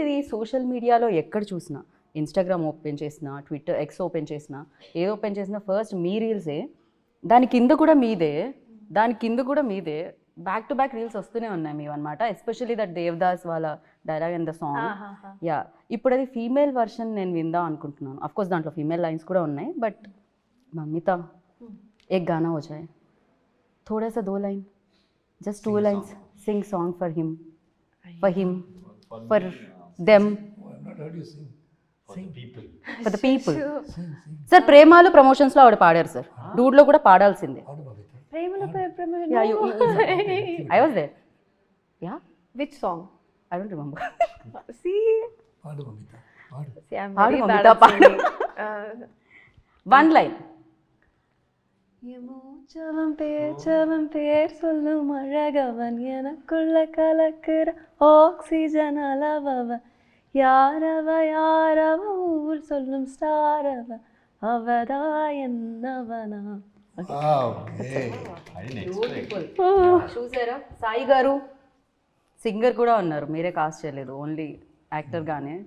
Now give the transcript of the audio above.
ఇది సోషల్ మీడియాలో ఎక్కడ చూసినా, ఇన్స్టాగ్రామ్ ఓపెన్ చేసినా, ట్విట్టర్ ఎక్స్ ఓపెన్ చేసినా, ఏది ఓపెన్ చేసినా ఫస్ట్ మీ రీల్సే, దాని కింద కూడా మీదే, బ్యాక్ టు బ్యాక్ రీల్స్ వస్తూనే ఉన్నాయి మీవి అనమాట. ఎస్పెషల్లీ దట్ దేవదాస్ వాళ్ళ dialogue and the song. Yeah, ఇప్పుడు అది ఫీమేల్ వర్షన్ నేను విందాం అనుకుంటున్నాను. అఫ్ కోర్స్ దాంట్లో ఫీమేల్ లైన్స్ కూడా ఉన్నాయి, బట్ మమ్మీతా एक गाना हो जाए, थोड़ा सा 2 line, just 2 lines, sing song for him, for them, for the people. Sir Premalu ప్రమోషన్స్లో ఆవిడ పాడారు సార్, డూడ్లో కూడా పాడాల్సిందే. I was there. Yeah. Which song? I don't remember. See, I'm పాడు very bad మమితా, at పాడు. singing. 1 line. எமூச்சவன் பேர் சொல்லும் அழகவன் எனக்குள்ள கலக்குற ஆக்சிஜன் அளவவன் யாரவ ஊர் சொல்லும் ஸ்டாரவ அவதா என்னவனா. చూసారా సాయి గారు సింగర్ కూడా ఉన్నారు, మీరే కాస్ట్ చేయలేదు, ఓన్లీ యాక్టర్ గానే.